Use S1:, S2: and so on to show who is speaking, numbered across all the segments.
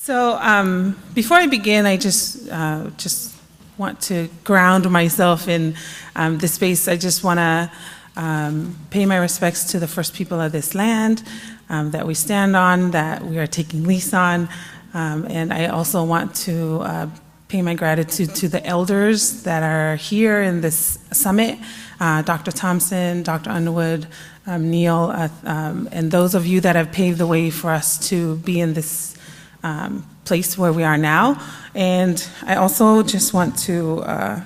S1: So before I begin, I just want to ground myself in this space. I just want to pay my respects to the first people of this land that we stand on, that we are taking lease on, and I also want to pay my gratitude to the elders that are here in this summit, Dr. Thompson, Dr. Underwood, Neil, and those of you that have paved the way for us to be in this place where we are now. And I also just want to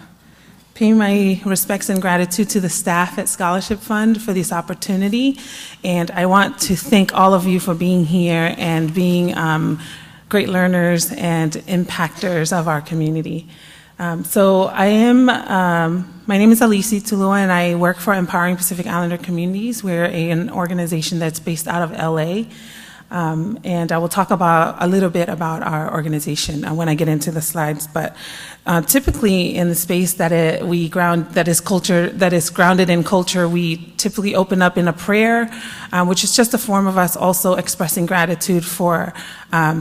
S1: pay my respects and gratitude to the staff at Scholarship Fund for this opportunity. And I want to thank all of you for being here and being great learners and impactors of our community. So I am, my name is Alisi Tulua, and I work for Empowering Pacific Islander Communities. We're an organization that's based out of LA. And I will talk a little bit about our organization when I get into the slides. But typically, in the space that is grounded in culture, we typically open up in a prayer, which is just a form of us also expressing gratitude for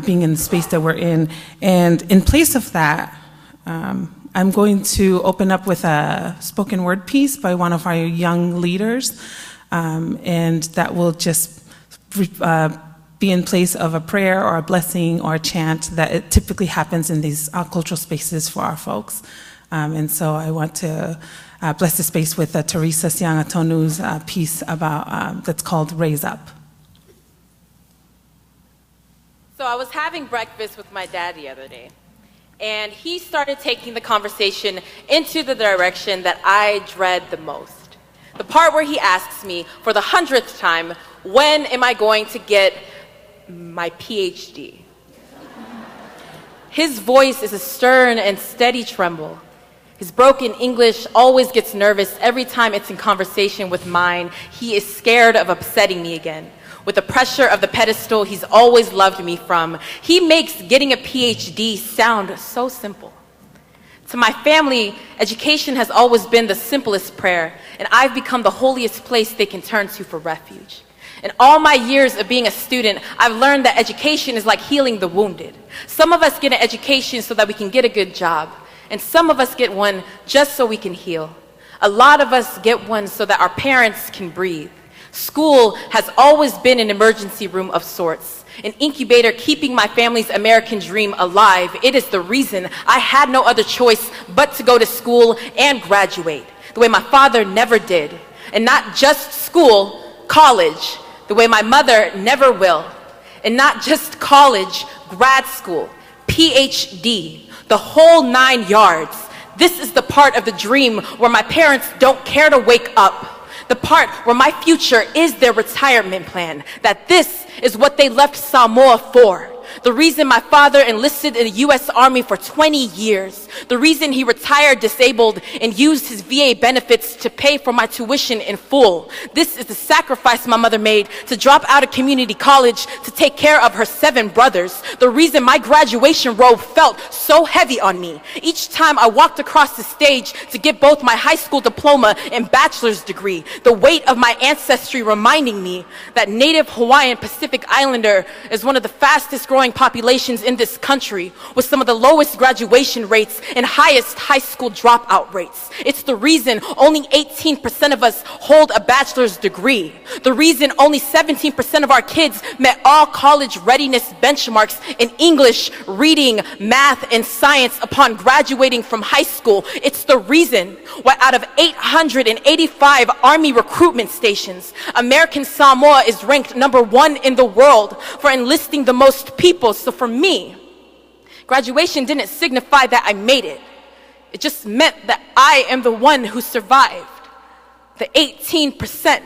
S1: being in the space that we're in. And in place of that, I'm going to open up with a spoken word piece by one of our young leaders, and that will just be in place of a prayer or a blessing or a chant that it typically happens in these cultural spaces for our folks. And so I want to bless the space with Teresa Siangatonu's piece about that's called Raise Up.
S2: So I was having breakfast with my dad the other day, and he started taking the conversation into the direction that I dread the most. The part where he asks me for the 100th time, when am I going to get my PhD? His voice is a stern and steady tremble. His broken English always gets nervous every time it's in conversation with mine. He is scared of upsetting me again. With the pressure of the pedestal he's always loved me from, he makes getting a PhD sound so simple. To my family, education has always been the simplest prayer, and I've become the holiest place they can turn to for refuge. In all my years of being a student, I've learned that education is like healing the wounded. Some of us get an education so that we can get a good job, and some of us get one just so we can heal. A lot of us get one so that our parents can breathe. School has always been an emergency room of sorts, an incubator keeping my family's American dream alive. It is the reason I had no other choice but to go to school and graduate, the way my father never did. And not just school, college, the way my mother never will. And not just college, grad school, PhD, the whole 9 yards. This is the part of the dream where my parents don't care to wake up. The part where my future is their retirement plan, that this is what they left Samoa for. The reason my father enlisted in the U.S. Army for 20 years. The reason he retired disabled and used his VA benefits to pay for my tuition in full. This is the sacrifice my mother made to drop out of community college to take care of her 7 brothers. The reason my graduation robe felt so heavy on me each time I walked across the stage to get both my high school diploma and bachelor's degree. The weight of my ancestry reminding me that Native Hawaiian Pacific Islander is one of the fastest growing populations in this country, with some of the lowest graduation rates and highest high school dropout rates. It's the reason only 18% of us hold a bachelor's degree. The reason only 17% of our kids met all college readiness benchmarks in English, reading, math, and science upon graduating from high school. It's the reason why out of 885 Army recruitment stations, American Samoa is ranked #1 in the world for enlisting the most people. So for me, graduation didn't signify that I made it. It just meant that I am the one who survived. The 18%.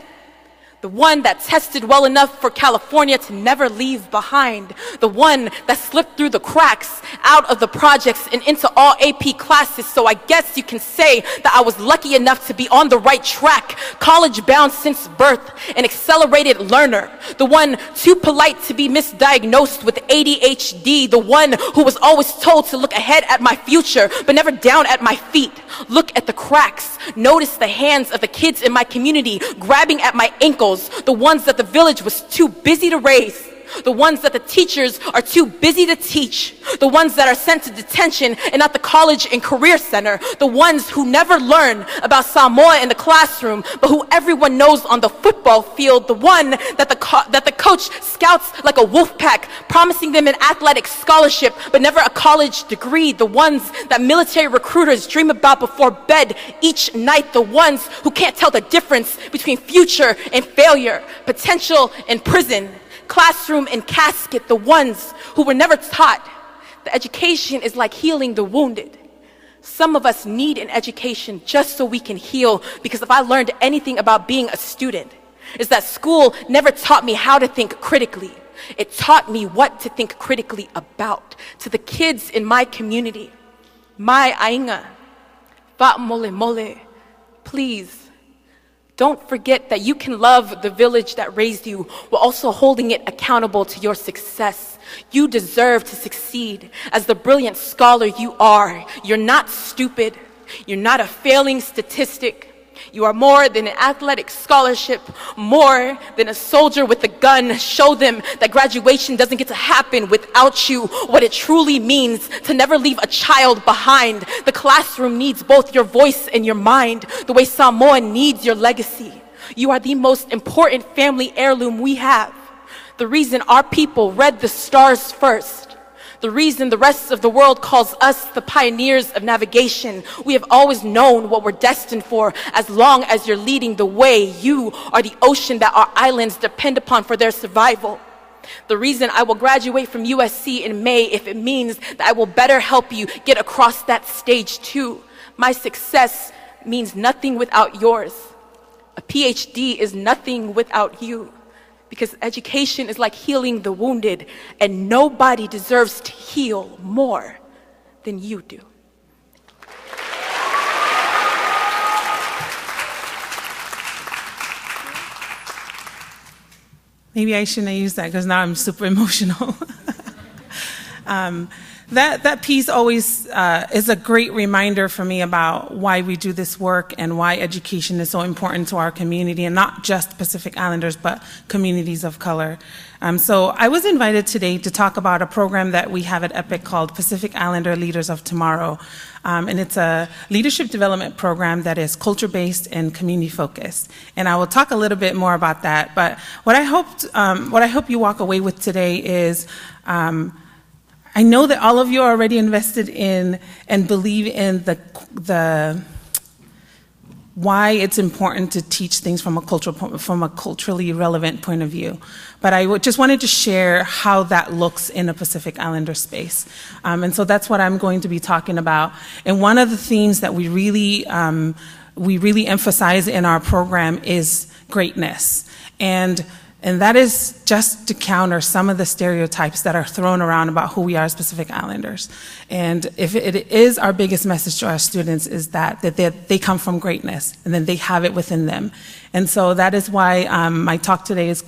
S2: The one that tested well enough for California to never leave behind. The one that slipped through the cracks out of the projects and into all AP classes. So I guess you can say that I was lucky enough to be on the right track. College bound since birth, an accelerated learner. The one too polite to be misdiagnosed with ADHD. The one who was always told to look ahead at my future, but never down at my feet. Look at the cracks. Notice the hands of the kids in my community grabbing at my ankles, the ones that the village was too busy to raise. the ones that the teachers are too busy to teach, the ones that are sent to detention and not the college and career center, the ones who never learn about Samoa in the classroom, but who everyone knows on the football field, the one that the coach scouts like a wolf pack, promising them an athletic scholarship, but never a college degree, the ones that military recruiters dream about before bed each night, the ones who can't tell the difference between future and failure, potential and prison, classroom and casket, the ones who were never taught that education is like healing the wounded. Some of us need an education just so we can heal, because if I learned anything about being a student, is that school never taught me how to think critically. It taught me what to think critically about. To the kids in my community, my ainga, va mole mole, please, don't forget that you can love the village that raised you while also holding it accountable to your success. You deserve to succeed as the brilliant scholar you are. You're not stupid. You're not a failing statistic. You are more than an athletic scholarship, more than a soldier with a gun. Show them that graduation doesn't get to happen without you, what it truly means to never leave a child behind. The classroom needs both your voice and your mind, the way Samoa needs your legacy. You are the most important family heirloom we have. The reason our people read the stars first. The reason the rest of the world calls us the pioneers of navigation. We have always known what we're destined for. As long as you're leading the way, you are the ocean that our islands depend upon for their survival. The reason I will graduate from USC in May, if it means that I will better help you get across that stage too. My success means nothing without yours. A PhD is nothing without you. Because education is like healing the wounded, and nobody deserves to heal more than you do.
S1: Maybe I shouldn't have used that because now I'm super emotional. That piece always is a great reminder for me about why we do this work and why education is so important to our community, and not just Pacific Islanders, but communities of color. So I was invited today to talk about a program that we have at EPIC called Pacific Islander Leaders of Tomorrow. And it's a leadership development program that is culture-based and community-focused. And I will talk a little bit more about that. But what I hope you walk away with today is I know that all of you are already invested in and believe in the why it's important to teach things from a culturally relevant point of view. But I just wanted to share how that looks in a Pacific Islander space. And so that's what I'm going to be talking about. And one of the themes that we really emphasize in our program is greatness. And that is just to counter some of the stereotypes that are thrown around about who we are as Pacific Islanders. And if it is our biggest message to our students is that they come from greatness, and then they have it within them. And so that is why my talk today is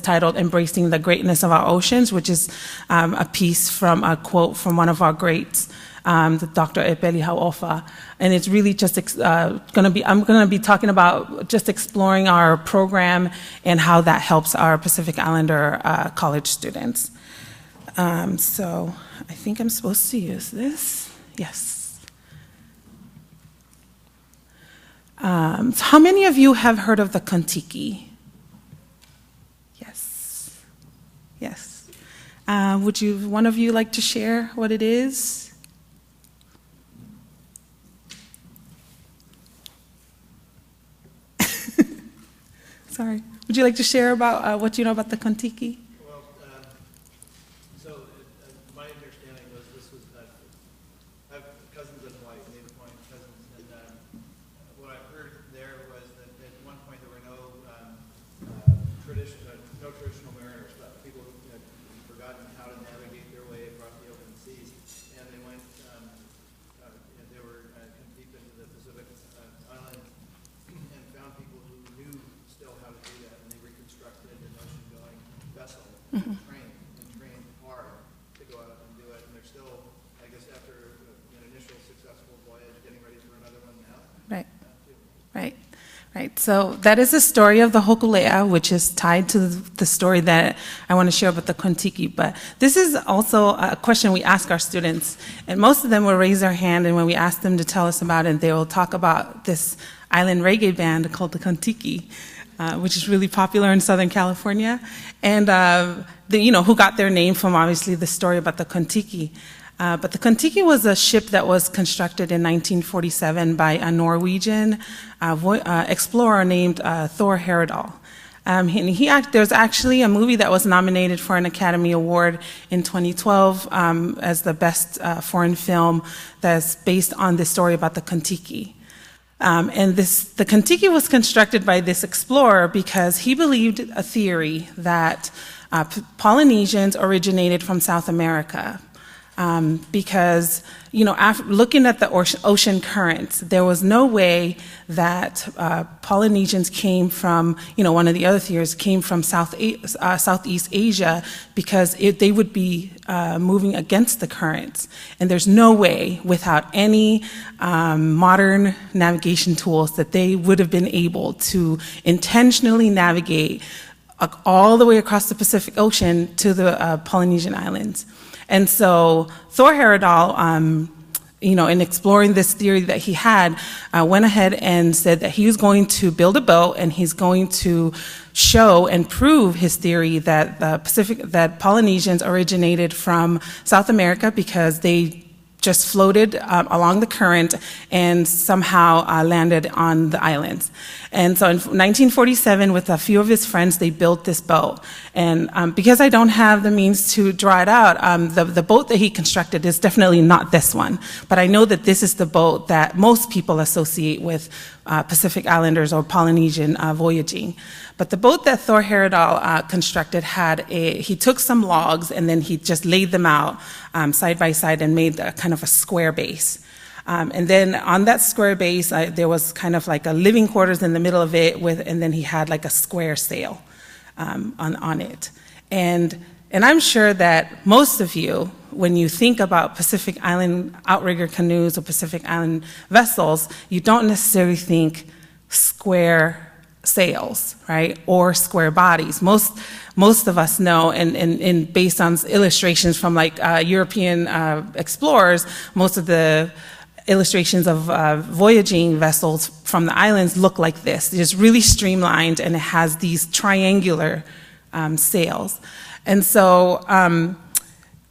S1: titled Embracing the Greatness of Our Oceans, which is a piece from a quote from one of our greats, Dr. Epeli Hauofa. And it's really just I'm going to be talking about just exploring our program and how that helps our Pacific Islander college students. So I think I'm supposed to use this. Yes. So how many of you have heard of the Kontiki? Yes. Yes. Would one of you like to share what it is? Sorry. Would you like to share about what you know about the Kontiki?
S3: Well, my understanding was this was, I have cousins in Hawaii, Native Hawaiian cousins, and what I heard there was that at one point there were no traditional mariners, but people who had forgotten how to navigate their way across the open seas, and they went, they were deep into the Pacific islands and found people who knew still how to do that, and they reconstructed an ocean-going vessel, and trained hard to go out and do it, and they're still, I guess, after an initial successful voyage, getting ready for another one now.
S1: Right. Right. Right. So that is the story of the Hokulea, which is tied to the story that I want to share about the Kontiki. But this is also a question we ask our students, and most of them will raise their hand, and when we ask them to tell us about it, they will talk about this island reggae band called the Kontiki, which is really popular in Southern California, and who got their name from obviously the story about the Kontiki. But the Kontiki was a ship that was constructed in 1947 by a Norwegian explorer named Thor Heyerdahl. There's actually a movie that was nominated for an Academy Award in 2012 as the best foreign film that's based on this story about the Kontiki. The Kontiki was constructed by this explorer because he believed a theory that Polynesians originated from South America. Because, after looking at the ocean currents, there was no way that Polynesians came from, one of the other theories came from Southeast Asia, because they would be moving against the currents. And there's no way, without any modern navigation tools, that they would have been able to intentionally navigate all the way across the Pacific Ocean to the Polynesian islands. And so Thor Heyerdahl, in exploring this theory that he had, went ahead and said that he was going to build a boat and he's going to show and prove his theory that that Polynesians originated from South America because they just floated along the current and somehow landed on the islands. And so in 1947, with a few of his friends, they built this boat. And because I don't have the means to draw it out, the boat that he constructed is definitely not this one. But I know that this is the boat that most people associate with Pacific Islanders or Polynesian voyaging. But the boat that Thor Heyerdahl constructed he took some logs and then he just laid them out side by side and made kind of a square base. And then on that square base, there was kind of like a living quarters in the middle of it, and then he had like a square sail on it. And I'm sure that most of you, when you think about Pacific Island outrigger canoes or Pacific Island vessels, you don't necessarily think square sails, right, or square bodies. Most of us know, and based on illustrations from like European explorers, most of the illustrations of voyaging vessels from the islands look like this. It's really streamlined and it has these triangular sails. And so,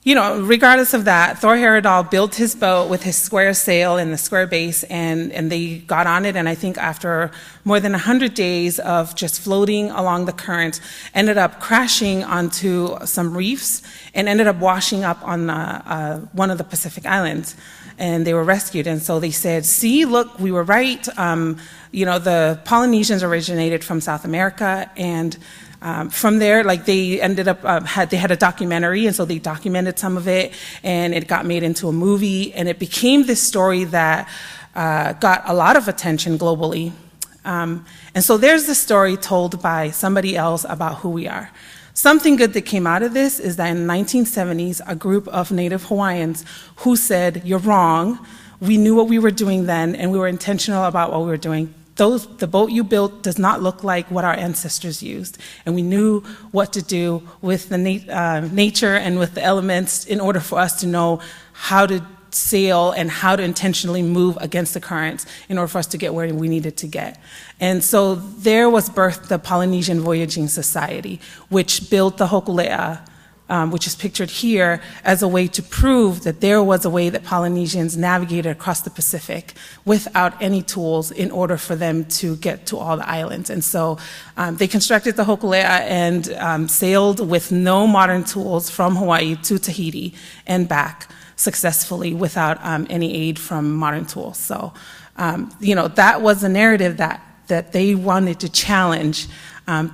S1: regardless of that, Thor Heyerdahl built his boat with his square sail and the square base, and they got on it, and I think after more than 100 days of just floating along the current, ended up crashing onto some reefs and ended up washing up on one of the Pacific Islands. And they were rescued, and so they said, see, look, we were right. The Polynesians originated from South America, and from there, like they ended up, they had a documentary, and so they documented some of it, and it got made into a movie, and it became this story that got a lot of attention globally. And so there's the story told by somebody else about who we are. Something good that came out of this is that in the 1970s, a group of Native Hawaiians who said, you're wrong, we knew what we were doing then, and we were intentional about what we were doing. The boat you built does not look like what our ancestors used, and we knew what to do with the nature and with the elements in order for us to know how to sail and how to intentionally move against the currents in order for us to get where we needed to get. And so there was birthed the Polynesian Voyaging Society, which built the Hokulea, which is pictured here, as a way to prove that there was a way that Polynesians navigated across the Pacific without any tools in order for them to get to all the islands. And so they constructed the Hokulea and sailed with no modern tools from Hawaii to Tahiti and back successfully without any aid from modern tools. So, that was a narrative that they wanted to challenge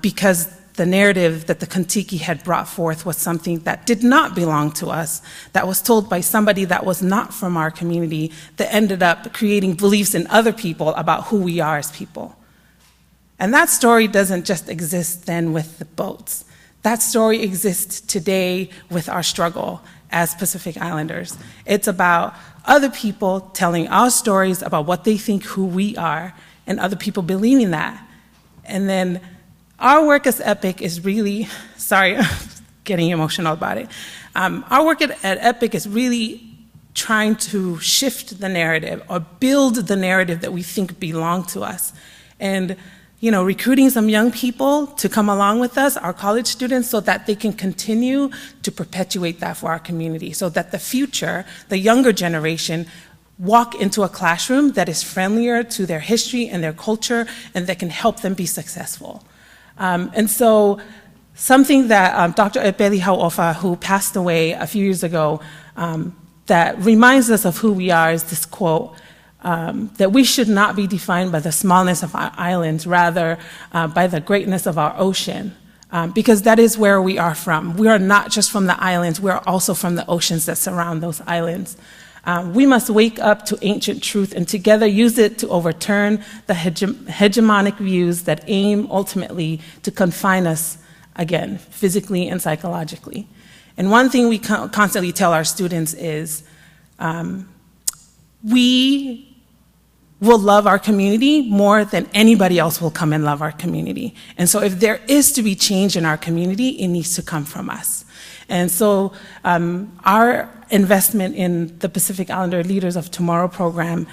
S1: because the narrative that the Kontiki had brought forth was something that did not belong to us, that was told by somebody that was not from our community, that ended up creating beliefs in other people about who we are as people. And that story doesn't just exist then with the boats. That story exists today with our struggle as Pacific Islanders. It's about other people telling our stories about what they think who we are, and other people believing that, And then our work as EPIC is really, sorry, I'm getting emotional about it. Our work at EPIC is really trying to shift the narrative or build the narrative that we think belong to us. And recruiting some young people to come along with us, our college students, so that they can continue to perpetuate that for our community, so that the future, the younger generation, walk into a classroom that is friendlier to their history and their culture and that can help them be successful. And so something that Dr. Epeli Hau'ofa, who passed away a few years ago, that reminds us of who we are is this quote, that we should not be defined by the smallness of our islands, rather by the greatness of our ocean, because that is where we are from. We are not just from the islands, we are also from the oceans that surround those islands. We must wake up to ancient truth and together use it to overturn the hegemonic views that aim ultimately to confine us again, physically and psychologically. And one thing we constantly tell our students is, we will love our community more than anybody else will come and love our community. And so if there is to be change in our community, it needs to come from us. And so our investment in the Pacific Islander Leaders of Tomorrow program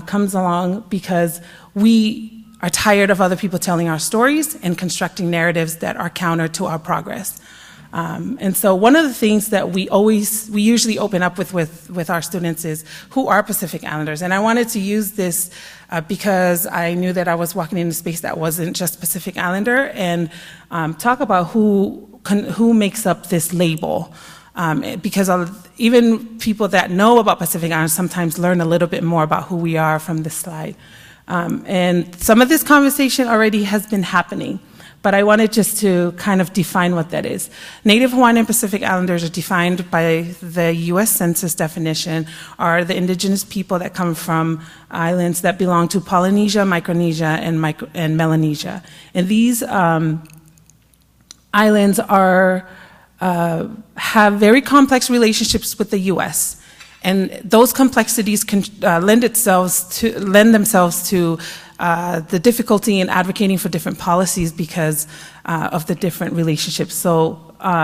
S1: comes along because we are tired of other people telling our stories and constructing narratives that are counter to our progress. And so one of the things that we usually open up with our students is, who are Pacific Islanders? And I wanted to use this because I knew that I was walking in a space that wasn't just Pacific Islander, and talk about who makes up this label. Because even people that know about Pacific Islanders sometimes learn a little bit more about who we are from this slide. And some of this conversation already has been happening, but I wanted just to kind of define what that is. Native Hawaiian and Pacific Islanders are defined by the US Census definition, are the indigenous people that come from islands that belong to Polynesia, Micronesia, and Melanesia. And these islands have very complex relationships with the US. And those complexities can lend themselves to the difficulty in advocating for different policies because of the different relationships. So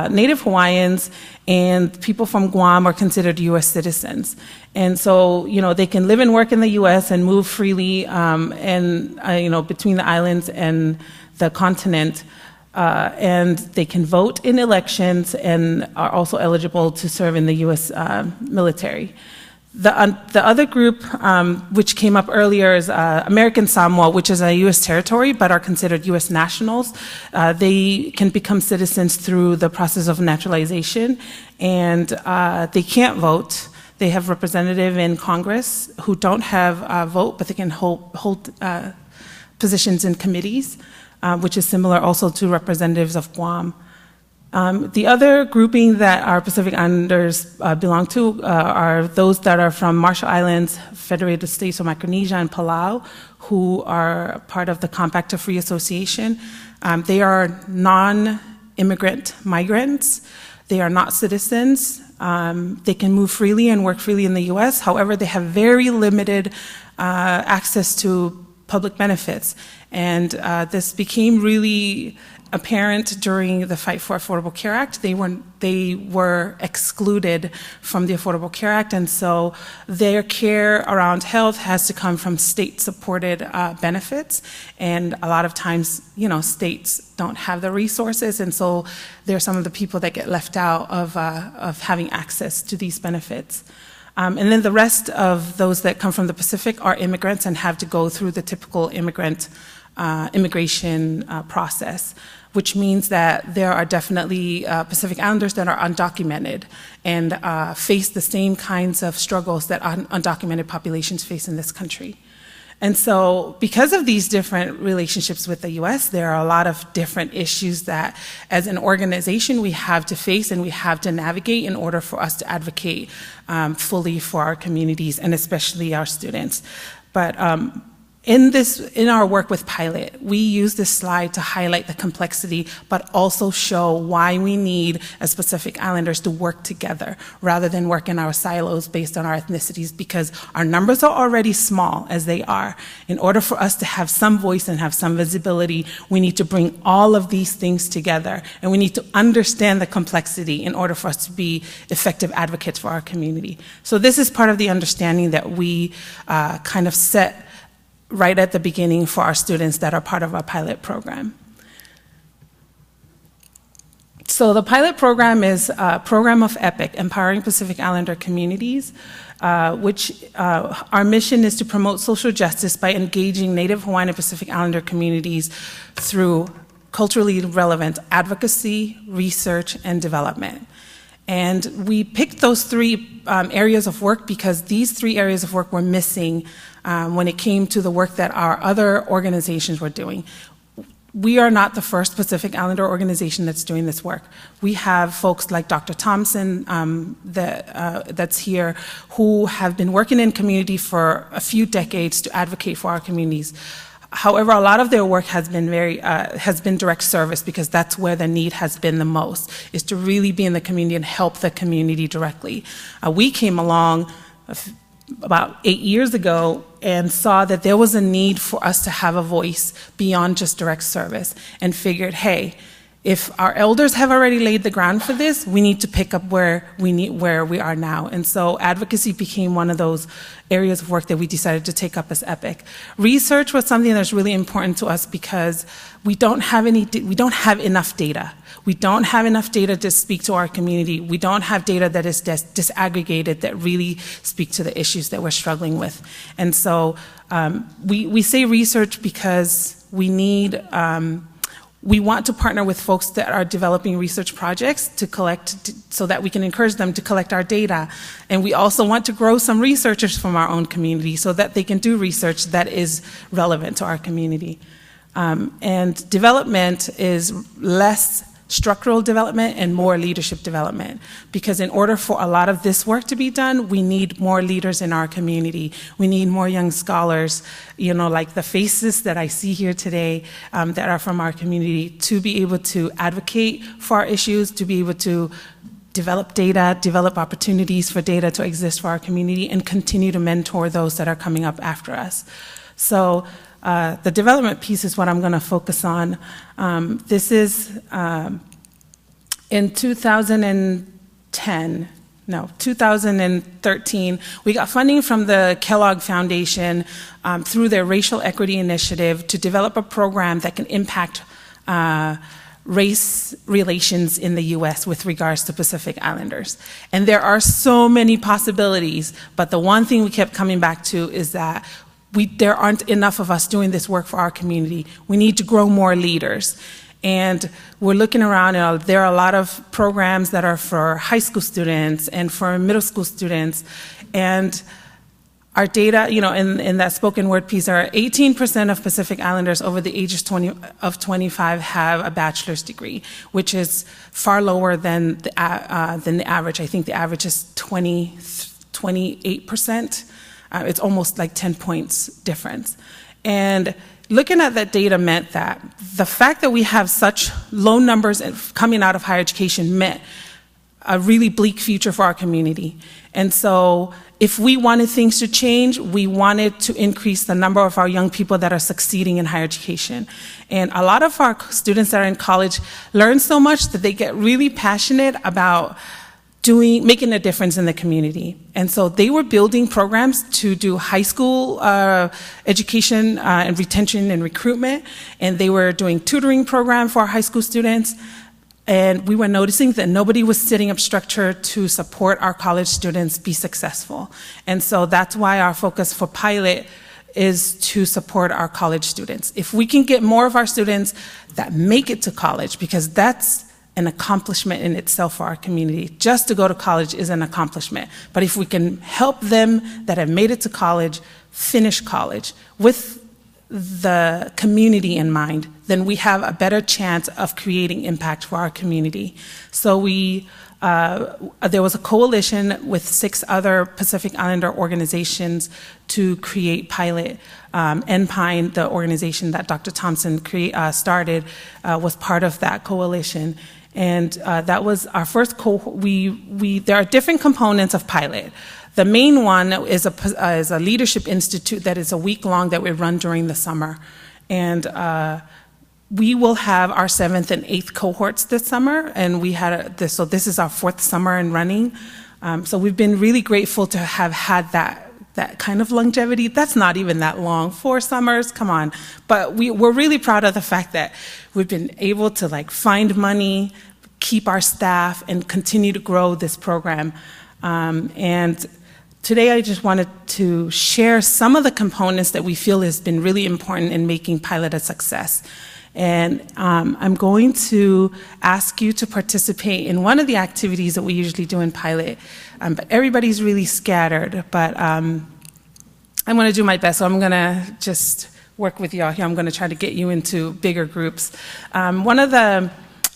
S1: Native Hawaiians and people from Guam are considered US citizens. And so, they can live and work in the US and move freely between the islands and the continent. And they can vote in elections and are also eligible to serve in the US military. The other group, which came up earlier, is American Samoa, which is a US territory, but are considered US nationals. They can become citizens through the process of naturalization, and they can't vote. They have representatives in Congress who don't have a vote, but they can hold positions in committees. Which is similar also to representatives of Guam. The other grouping that our Pacific Islanders belong to are those that are from Marshall Islands, Federated States of Micronesia, and Palau, who are part of the Compact of Free Association. They are non-immigrant migrants. They are not citizens. They can move freely and work freely in the US. However, they have very limited access to public benefits. And this became really apparent during the Fight for Affordable Care Act. They were excluded from the Affordable Care Act, and so their care around health has to come from state-supported benefits. And a lot of times, states don't have the resources, and so they're some of the people that get left out of having access to these benefits. And then the rest of those that come from the Pacific are immigrants and have to go through the typical immigration process, which means that there are definitely Pacific Islanders that are undocumented and face the same kinds of struggles that undocumented populations face in this country. And so because of these different relationships with the US, there are a lot of different issues that as an organization we have to face and we have to navigate in order for us to advocate fully for our communities and especially our students. But In our work with Pilot, we use this slide to highlight the complexity, but also show why we need, as Pacific Islanders, to work together rather than work in our silos based on our ethnicities, because our numbers are already small as they are. In order for us to have some voice and have some visibility, we need to bring all of these things together, and we need to understand the complexity in order for us to be effective advocates for our community. So this is part of the understanding that we kind of set right at the beginning for our students that are part of our pilot program. So the pilot program is a program of EPIC, Empowering Pacific Islander Communities, which our mission is to promote social justice by engaging Native Hawaiian and Pacific Islander communities through culturally relevant advocacy, research, and development. And we picked those three areas of work because these three areas of work were missing when it came to the work that our other organizations were doing. We are not the first Pacific Islander organization that's doing this work. We have folks like Dr. Thompson that's here who have been working in community for a few decades to advocate for our communities. However, a lot of their work has been direct service, because that's where the need has been the most, is to really be in the community and help the community directly. We came along about 8 years ago and saw that there was a need for us to have a voice beyond just direct service, and figured, hey, if our elders have already laid the ground for this, we need to pick up where we are now. And so advocacy became one of those areas of work that we decided to take up as EPIC. Research was something that's really important to us because we don't have enough data. We don't have enough data to speak to our community. We don't have data that is disaggregated that really speak to the issues that we're struggling with. And so we say research because we want to partner with folks that are developing research projects to collect, so that we can encourage them to collect our data. And we also want to grow some researchers from our own community so that they can do research that is relevant to our community. And development is less structural development and more leadership development, because in order for a lot of this work to be done, we need more leaders in our community. We need more young scholars, like the faces that I see here today that are from our community, to be able to advocate for our issues, to be able to develop data, develop opportunities for data to exist for our community, and continue to mentor those that are coming up after us. So the development piece is what I'm going to focus on. This is in 2013, we got funding from the Kellogg Foundation through their Racial Equity Initiative to develop a program that can impact race relations in the US with regards to Pacific Islanders. And there are so many possibilities, but the one thing we kept coming back to is that there aren't enough of us doing this work for our community. We need to grow more leaders. And we're looking around, there are a lot of programs that are for high school students and for middle school students. And our data, in that spoken word piece, are 18% of Pacific Islanders over the age of 25 have a bachelor's degree, which is far lower than the average. I think the average is 28%. It's almost like 10 points difference. And looking at that data meant that the fact that we have such low numbers coming out of higher education meant a really bleak future for our community. And so if we wanted things to change, we wanted to increase the number of our young people that are succeeding in higher education. And a lot of our students that are in college learn so much that they get really passionate about making a difference in the community. And so they were building programs to do high school education and retention and recruitment, and they were doing tutoring program for our high school students. And we were noticing that nobody was setting up structure to support our college students be successful. And so that's why our focus for Pilot is to support our college students. If we can get more of our students that make it to college, because that's an accomplishment in itself for our community. Just to go to college is an accomplishment. But if we can help them that have made it to college finish college with the community in mind, then we have a better chance of creating impact for our community. So there was a coalition with 6 other Pacific Islander organizations to create Pilot. NPINE, the organization that Dr. Thompson started, was part of that coalition. And that was our first cohort. There are different components of Pilot. The main one is a leadership institute that is a week long that we run during the summer. And we will have our 7th and 8th cohorts this summer, and so this is our 4th summer in running. So we've been really grateful to have had that kind of longevity. That's not even that long, 4 summers, come on. But we're really proud of the fact that we've been able to find money, keep our staff, and continue to grow this program. And today I just wanted to share some of the components that we feel has been really important in making Pilot a success. And I'm going to ask you to participate in one of the activities that we usually do in Pilot. But everybody's really scattered, but I'm going to do my best. So I'm going to just work with y'all here. I'm going to try to get you into bigger groups. One of the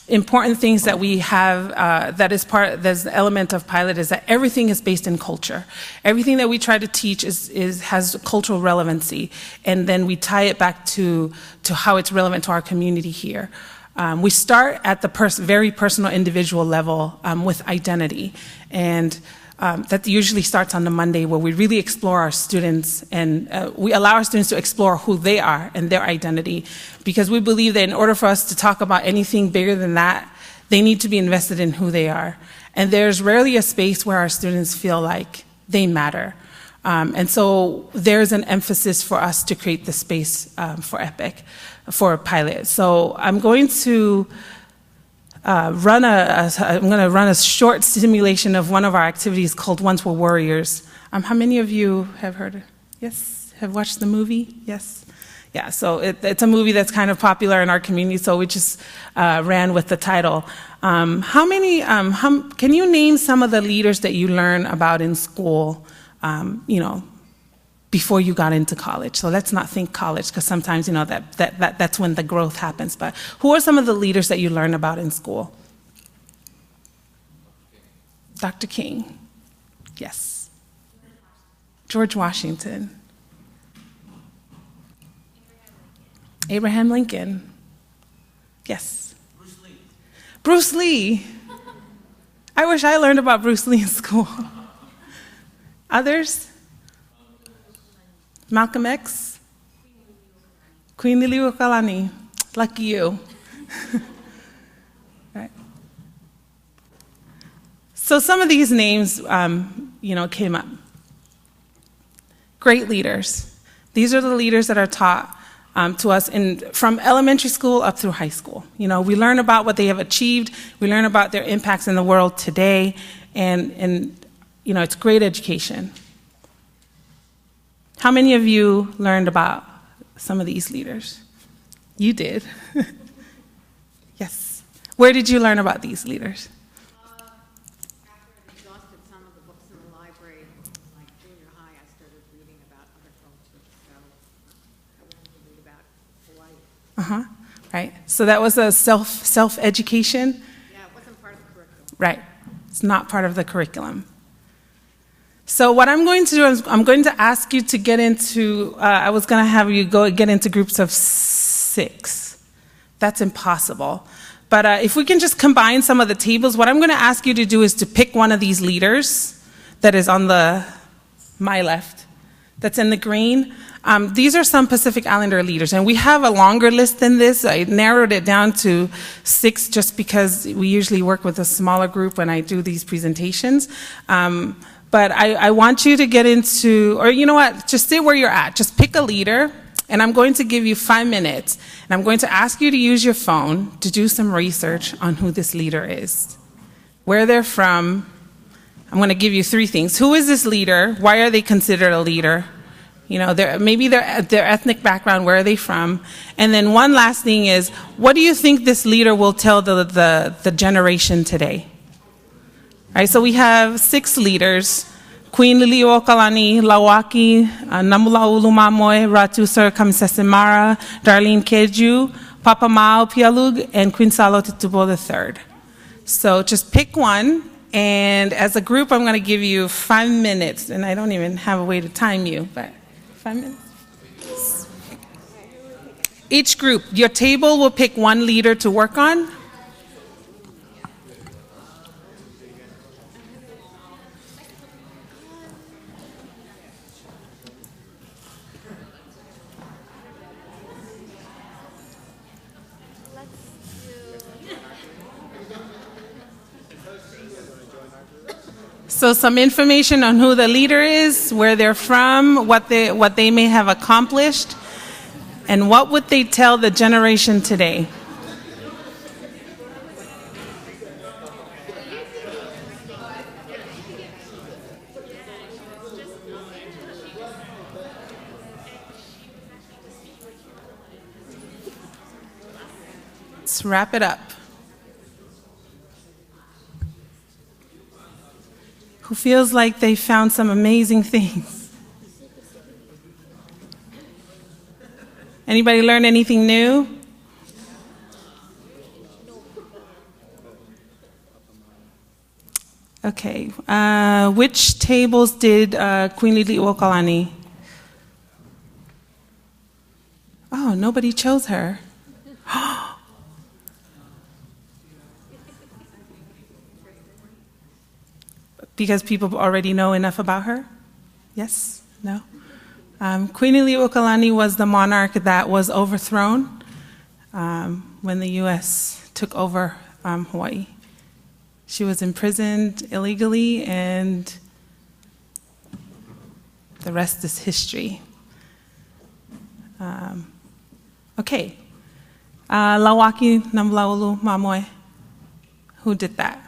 S1: important things that we have that's the element of Pilot is that everything is based in culture. Everything that we try to teach has cultural relevancy, and then we tie it back to how it's relevant to our community here. We start at the very personal individual level with identity, and that usually starts on the Monday, where we really explore our students, and we allow our students to explore who they are and their identity, because we believe that in order for us to talk about anything bigger than that, they need to be invested in who they are. And there's rarely a space where our students feel like they matter. And so there's an emphasis for us to create the space for Pilot. So I'm going to run a short simulation of one of our activities called Once We're Warriors. How many of you have heard? Yes? Have watched the movie? Yes? Yeah, so it's a movie that's kind of popular in our community, so we just ran with the title. Can you name some of the leaders that you learn about in school, before you got into college? So let's not think college, because sometimes, that's when the growth happens. But who are some of the leaders that you learn about in school? Dr. King. Yes. George Washington. Abraham Lincoln. Yes.
S3: Bruce Lee.
S1: Bruce Lee. I wish I learned about Bruce Lee in school. Others? Malcolm X? Queen Liliuokalani. Lucky you. Right. So some of these names, came up. Great leaders. These are the leaders that are taught to us from elementary school up through high school. We learn about what they have achieved. We learn about their impacts in the world today, and it's great education. How many of you learned about some of these leaders? You did. Yes. Where did you learn about these leaders?
S4: After I exhausted some of the books in the library, like junior high, I started reading about other cultures. So I learned to read about Hawaii.
S1: Right. So that was a self-education?
S4: Yeah, it wasn't part of the curriculum.
S1: Right. It's not part of the curriculum. So what I'm going to do is I'm going to ask you to get into, I was going to have you get into groups of 6. That's impossible. But if we can just combine some of the tables, what I'm going to ask you to do is to pick one of these leaders that is on my left, that's in the green. These are some Pacific Islander leaders, and we have a longer list than this. I narrowed it down to 6 just because we usually work with a smaller group when I do these presentations. But I want you to get into, or you know what, just stay where you're at. Just pick a leader, and I'm going to give you 5 minutes, and I'm going to ask you to use your phone to do some research on who this leader is, where they're from. I'm going to give you 3 things. Who is this leader? Why are they considered a leader? Maybe their ethnic background, where are they from? And then one last thing is, what do you think this leader will tell the generation today? All right, so we have 6 leaders. Queen Liliuokalani, Lawaki, Namulaulu Mamoe, Ratu Sir Kamisesimara, Darlene Keju, Papa Mao Pialug, and Queen Salo Titubo III. So just pick one, and as a group, I'm going to give you 5 minutes, and I don't even have a way to time you, but 5 minutes. Each group, your table will pick one leader to work on. So some information on who the leader is, where they're from, what they may have accomplished, and what would they tell the generation today? Let's wrap it up. Who feels like they found some amazing things? Anybody learn anything new? Okay. Which tables did Queen Liliuokalani? Oh, nobody chose her. Because people already know enough about her? Yes? No? Queen Liliuokalani was the monarch that was overthrown when the U.S. took over Hawaii. She was imprisoned illegally, and the rest is history. Okay. Lawaki Namlaulu Mamoe. Who did that?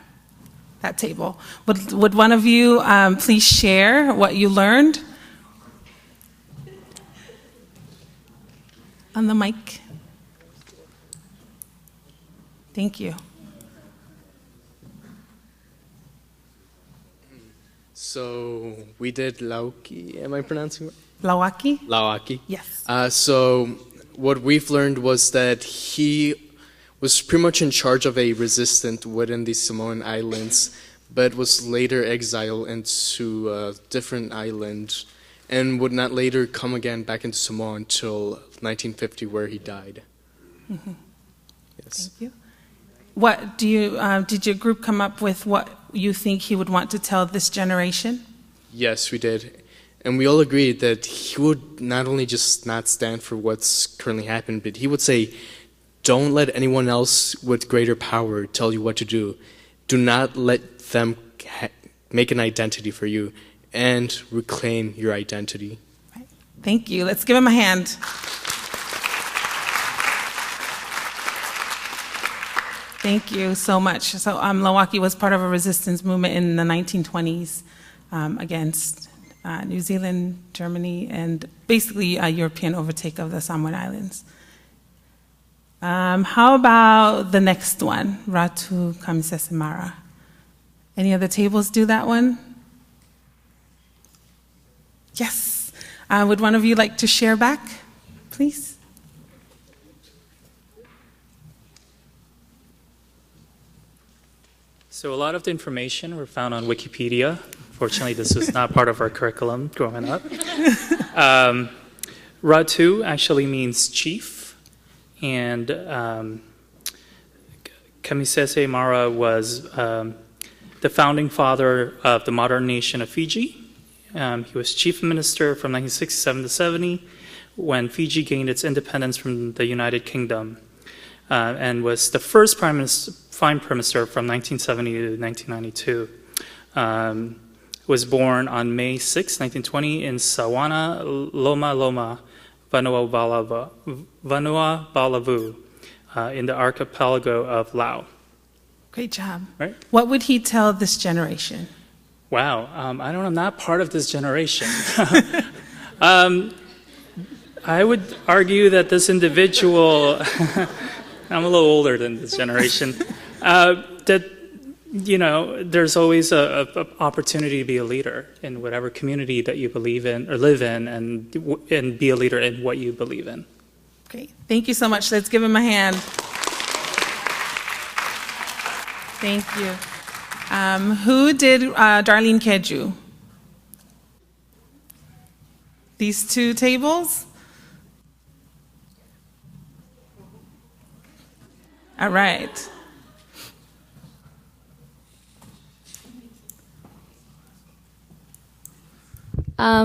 S1: That table. Would one of you please share what you learned? On the mic. Thank you.
S5: So we did Lauki. Am I pronouncing it?
S1: Lawaki?
S5: Lauaki.
S1: Yes.
S5: So what we've learned was that he was pretty much in charge of a resistance within the Samoan Islands, but was later exiled into a different island and would not later come again back into Samoa until 1950, where he died.
S1: Mm-hmm.
S5: Yes.
S1: Thank you. What do you did your group come up with what you think he would want to tell this generation?
S5: Yes, we did. And we all agreed that he would not only just not stand for what's currently happened, but he would say, don't let anyone else with greater power tell you what to do. Do not let them make an identity for you, and reclaim your identity.
S1: Right. Thank you. Let's give him a hand. Thank you so much. So Lawaki was part of a resistance movement in the 1920s against New Zealand, Germany, and basically a European overtake of the Samoan Islands. How about the next one, Ratu Kamisesimara? Any other tables do that one? Yes. Would one of you like to share back, please?
S6: So a lot of the information were found on Wikipedia. Fortunately, this was not part of our curriculum growing up. Ratu actually means chief, and Kamisese Mara was the founding father of the modern nation of Fiji. He was chief minister from 1967 to 70, when Fiji gained its independence from the United Kingdom, and was the first prime minister from 1970 to 1992. Was born on May 6, 1920 in Sawana, Loma, Vanua Balavu, in the archipelago of Laos.
S1: Great job.
S6: Right?
S1: What would he tell this generation?
S6: Wow, I'm not part of this generation. I would argue that this individual, I'm a little older than this generation, that You know, there's always a opportunity to be a leader in whatever community that you believe in or live in, and be a leader in what you believe in.
S1: Great. Thank you so much. Let's give him a hand. Thank you. Who did Darlene Keju? These two tables? All right.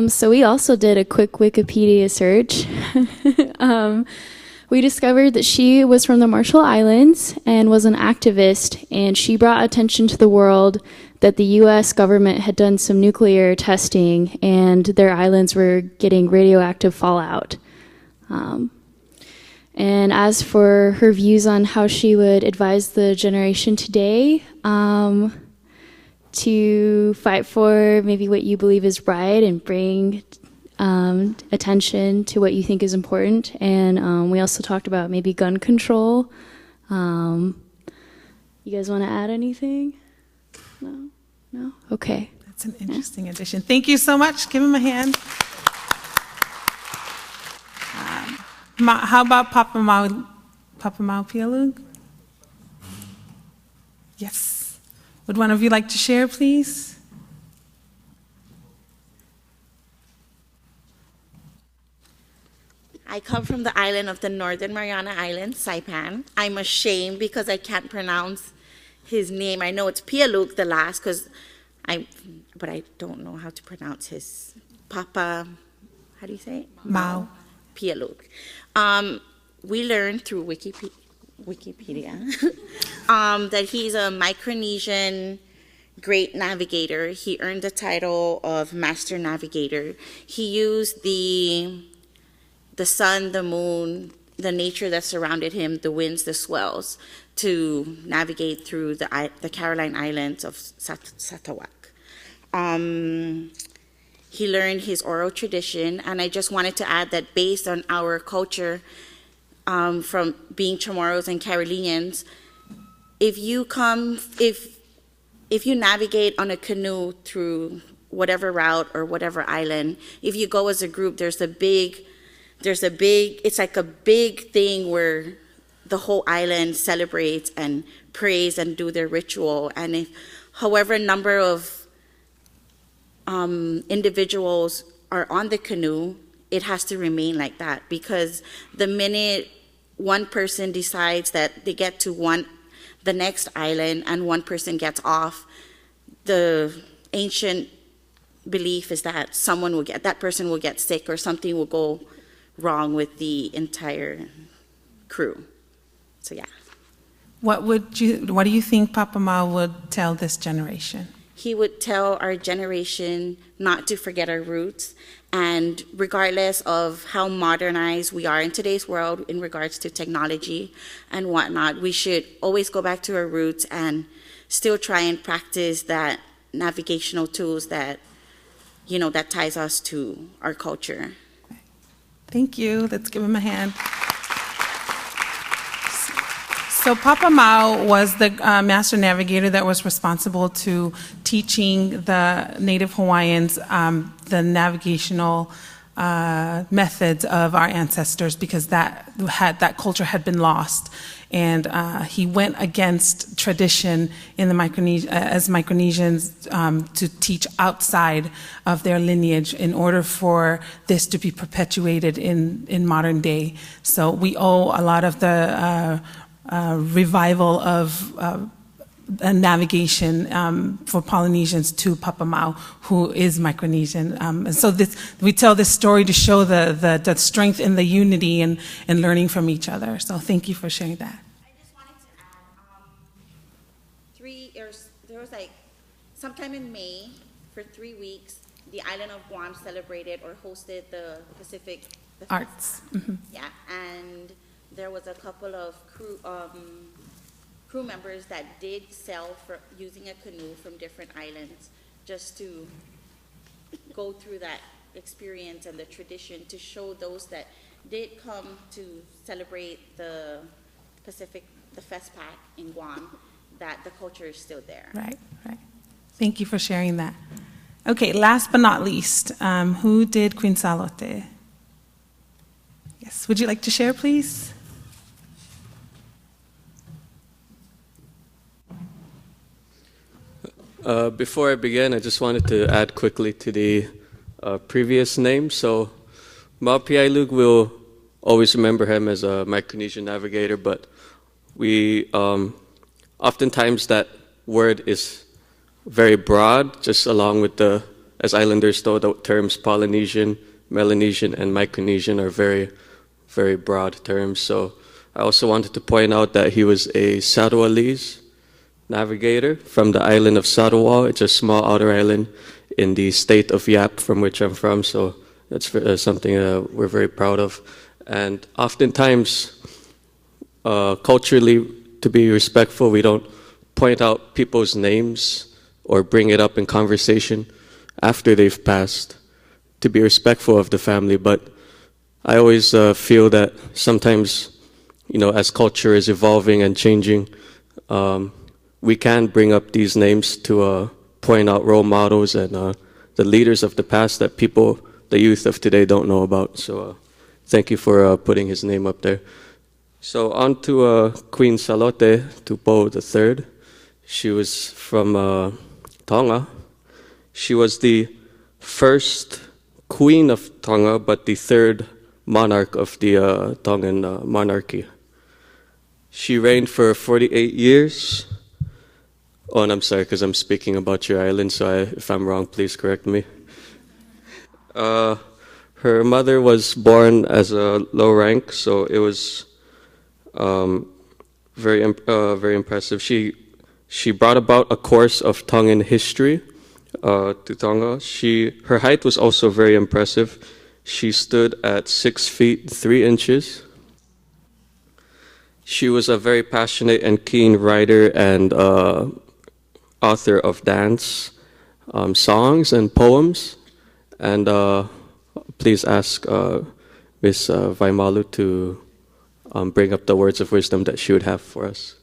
S7: So we also did a quick Wikipedia search. We discovered that she was from the Marshall Islands and was an activist, and she brought attention to the world that the U.S. government had done some nuclear testing and their islands were getting radioactive fallout. And as for her views on how she would advise the generation today, to fight for maybe what you believe is right and bring attention to what you think is important. And we also talked about maybe gun control. You guys want to add anything? No? No? Okay.
S1: That's an interesting addition. Thank you so much. Give him a hand. How about Papa Mau Pialug? Yes. Would one of you like to share, please?
S8: I come from the island of the Northern Mariana Islands, Saipan. I'm ashamed because I can't pronounce his name. I know it's Pialuk, the last, but I don't know how to pronounce his Papa. How do you say it?
S1: Mau.
S8: Pialuk. We learned through Wikipedia that he's a Micronesian great navigator. He earned the title of Master Navigator. He used the sun, the moon, the nature that surrounded him, the winds, the swells, to navigate through the Caroline Islands of Sarawak. He learned his oral tradition, and I just wanted to add that based on our culture, from being Chamorros and Carolinians, if you navigate on a canoe through whatever route or whatever island, if you go as a group, it's like a big thing where the whole island celebrates and prays and do their ritual. And however number of individuals are on the canoe, it has to remain like that, because the minute one person decides that they get to the next island and one person gets off, the ancient belief is that that person will get sick or something will go wrong with the entire crew. So yeah.
S1: What do you think Papa Mau would tell this generation?
S8: He would tell our generation not to forget our roots, and regardless of how modernized we are in today's world in regards to technology and whatnot, we should always go back to our roots and still try and practice that navigational tools that ties us to our culture.
S1: Thank you. Let's give him a hand. So Papa Mau was the master navigator that was responsible to teaching the Native Hawaiians the navigational methods of our ancestors, because that culture had been lost. And he went against tradition in the as Micronesians to teach outside of their lineage in order for this to be perpetuated in modern day. So we owe a lot of the revival of navigation for Polynesians to Papa Mau, who is Micronesian. And so we tell this story to show the strength in the unity and learning from each other. So thank you for sharing that.
S8: I just wanted to add, there was like sometime in May, for 3 weeks, the island of Guam celebrated or hosted the Pacific
S1: Arts. Mm-hmm.
S8: Yeah, and there was a couple of crew members that did sail for using a canoe from different islands, just to go through that experience and the tradition, to show those that did come to celebrate the FESPAC in Guam, that the culture is still there.
S1: Right, right. Thank you for sharing that. Okay, last but not least, who did Queen Salote? Yes, would you like to share, please?
S9: Before I begin, I just wanted to add quickly to the previous name. So Mapiailug will always remember him as a Micronesian navigator, but we oftentimes that word is very broad, just along with the, as islanders know, the terms Polynesian, Melanesian, and Micronesian are very, very broad terms. So I also wanted to point out that he was a Sarawalese navigator from the island of Sarawak. It's a small outer island in the state of Yap, from which I'm from. So that's something we're very proud of. And oftentimes, culturally, to be respectful, we don't point out people's names or bring it up in conversation after they've passed, to be respectful of the family. But I always feel that sometimes, you know, as culture is evolving and changing, we can bring up these names to point out role models and the leaders of the past that people, the youth of today, don't know about. So thank you for putting his name up there. So on to Queen Salote Tupou III. She was from Tonga. She was the first queen of Tonga, but the third monarch of the Tongan monarchy. She reigned for 48 years. Oh, and I'm sorry, because I'm speaking about your island, so if I'm wrong, please correct me. Her mother was born as a low rank, so it was very impressive. She brought about a course of Tongan history to Tonga. Her height was also very impressive. She stood at 6 feet 3 inches. She was a very passionate and keen writer and author of dance, songs, and poems. And please ask Ms. Vaimalu to bring up the words of wisdom that she would have for us.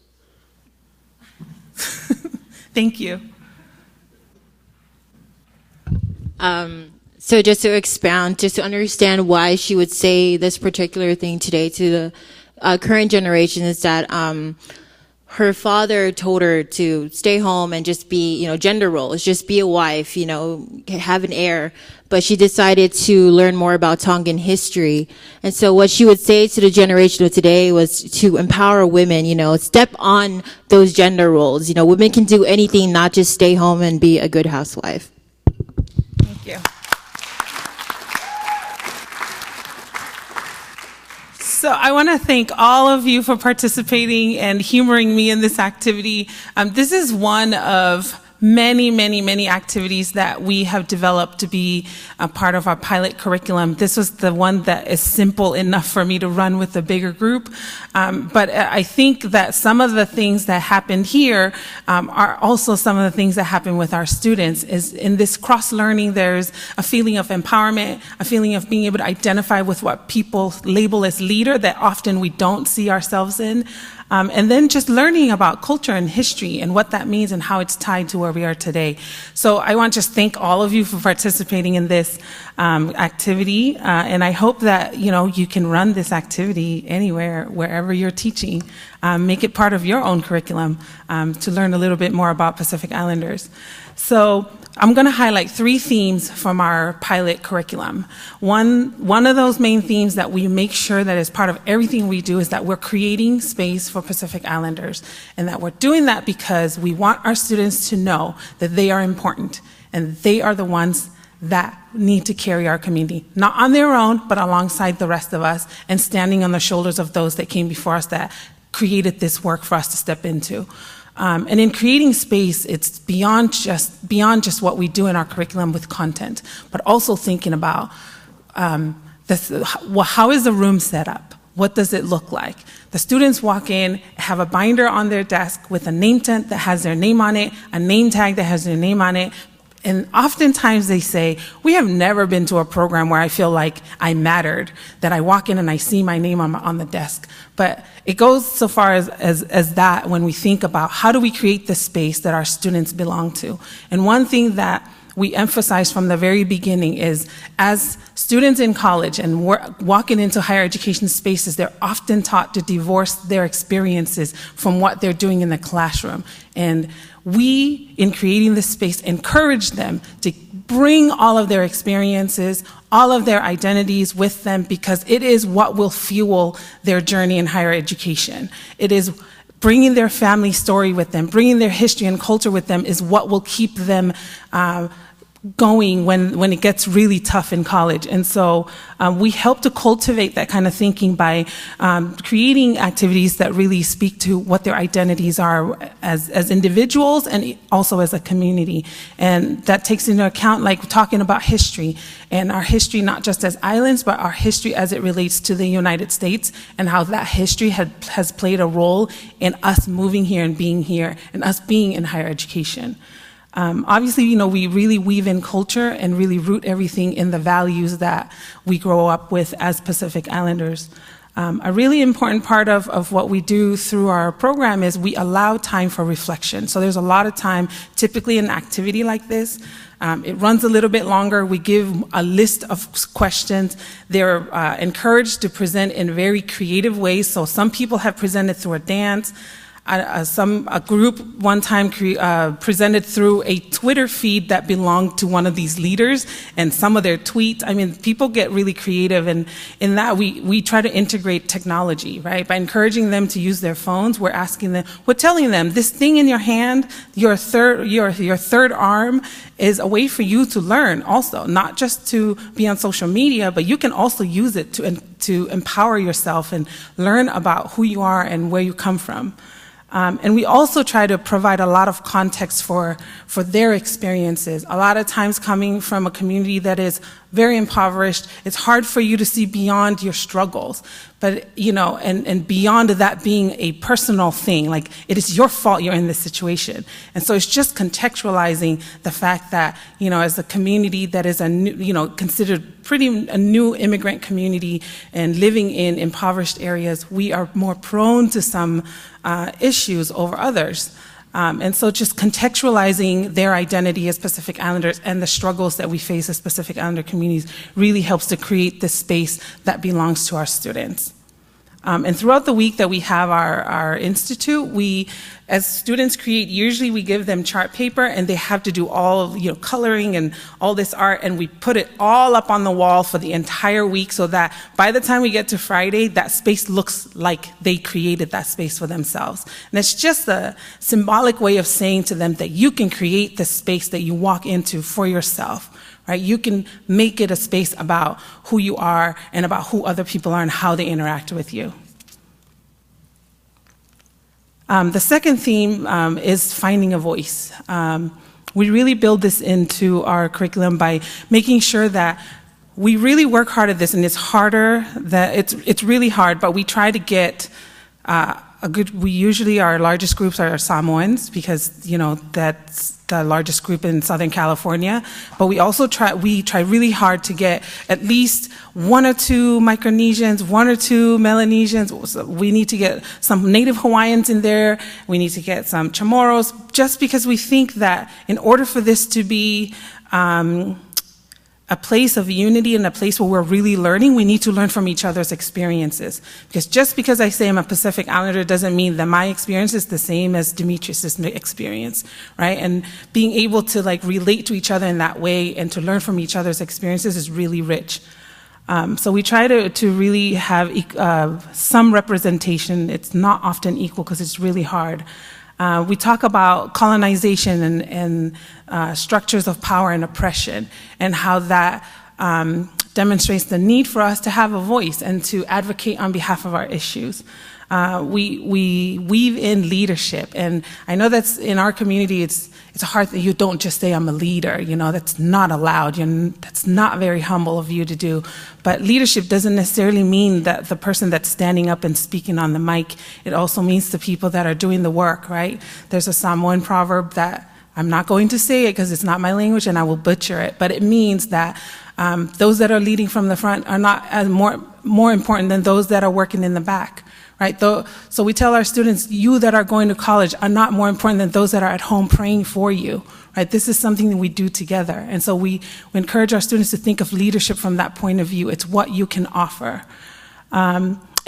S1: Thank you.
S10: So just to expound, just to understand why she would say this particular thing today to the current generation is that her father told her to stay home and just be, gender roles, just be a wife, have an heir. But she decided to learn more about Tongan history. And so what she would say to the generation of today was to empower women, step on those gender roles. Women can do anything, not just stay home and be a good housewife.
S1: Thank you. So I want to thank all of you for participating and humoring me in this activity. This is one of many, many, many activities that we have developed to be a part of our pilot curriculum. This was the one that is simple enough for me to run with a bigger group. But I think that some of the things that happened here are also some of the things that happen with our students. Is in this cross-learning, there's a feeling of empowerment, a feeling of being able to identify with what people label as leader that often we don't see ourselves in. And then just learning about culture and history and what that means and how it's tied to where we are today. So I want to just thank all of you for participating in this activity. And I hope that, you can run this activity anywhere, wherever you're teaching. Make it part of your own curriculum to learn a little bit more about Pacific Islanders. So I'm going to highlight 3 themes from our pilot curriculum. One of those main themes that we make sure that is part of everything we do is that we're creating space for Pacific Islanders, and that we're doing that because we want our students to know that they are important and they are the ones that need to carry our community, not on their own, but alongside the rest of us and standing on the shoulders of those that came before us that created this work for us to step into. And in creating space, it's beyond just what we do in our curriculum with content, but also thinking about how is the room set up? What does it look like? The students walk in, have a binder on their desk with a name tent that has their name on it, a name tag that has their name on it, And oftentimes they say, we have never been to a program where I feel like I mattered, that I walk in and I see my name on the desk. But it goes so far as that when we think about how do we create the space that our students belong to. And one thing that we emphasize from the very beginning is as students in college and walking into higher education spaces, they're often taught to divorce their experiences from what they're doing in the classroom. And we, in creating this space, encourage them to bring all of their experiences, all of their identities with them, because it is what will fuel their journey in higher education. It is bringing their family story with them, bringing their history and culture with them is what will keep them going when it gets really tough in college. And so we help to cultivate that kind of thinking by creating activities that really speak to what their identities are as individuals and also as a community. And that takes into account like talking about history, and our history not just as islands, but our history as it relates to the United States, and how that history has played a role in us moving here and us being in higher education. Obviously, you know, we really weave in culture and really root everything in the values that we grow up with as Pacific Islanders. A really important part of what we do through our program is we allow time for reflection. So there's a lot of time, typically in an activity like this. It runs a little bit longer. We give a list of questions. They're encouraged to present in very creative ways. So some people have presented through a dance. A group one time presented through a Twitter feed that belonged to one of these leaders and some of their tweets. I mean, people get really creative, and in that we try to integrate technology, right? By encouraging them to use their phones, we're telling them this thing in your hand, your third arm, is a way for you to learn also, not just to be on social media, but you can also use it to empower yourself and learn about who you are and where you come from. And we also try to provide a lot of context for their experiences. A lot of times coming from a community that is very impoverished, it's hard for you to see beyond your struggles. But, you know, and beyond that being a personal thing, like it is your fault you're in this situation. And so it's just contextualizing the fact that, you know, as a community that is considered a new immigrant community and living in impoverished areas, we are more prone to some issues over others. And so just contextualizing their identity as Pacific Islanders and the struggles that we face as Pacific Islander communities really helps to create this space that belongs to our students. And throughout the week that we have our institute, as students create, usually we give them chart paper and they have to do all of, coloring and all this art, and we put it all up on the wall for the entire week so that by the time we get to Friday, that space looks like they created that space for themselves. And it's just a symbolic way of saying to them that you can create the space that you walk into for yourself. Right? You can make it a space about who you are and about who other people are and how they interact with you. The second theme is finding a voice. We really build this into our curriculum by making sure that we really work hard at this, and it's really hard, but we try to get we usually, our largest groups are Samoans because, that's the largest group in Southern California. But we also try really hard to get at least 1 or 2 Micronesians, 1 or 2 Melanesians. So we need to get some Native Hawaiians in there. We need to get some Chamorros, just because we think that in order for this to be a place of unity and a place where we're really learning, we need to learn from each other's experiences. Because just because I say I'm a Pacific Islander doesn't mean that my experience is the same as Demetrius's experience, right? And being able to relate to each other in that way and to learn from each other's experiences is really rich. So we try to really have some representation. It's not often equal because it's really hard. We talk about colonization and structures of power and oppression, and how that demonstrates the need for us to have a voice and to advocate on behalf of our issues. We weave in leadership, and I know that's in our community. It's hard that you don't just say I'm a leader. That's not allowed. That's not very humble of you to do. But leadership doesn't necessarily mean that the person that's standing up and speaking on the mic. It also means the people that are doing the work. Right? There's a Samoan proverb that I'm not going to say it because it's not my language and I will butcher it, but it means that those that are leading from the front are not as more important than those that are working in the back, right? So we tell our students, you that are going to college are not more important than those that are at home praying for you, right? This is something that we do together. And so we encourage our students to think of leadership from that point of view. It's what you can offer.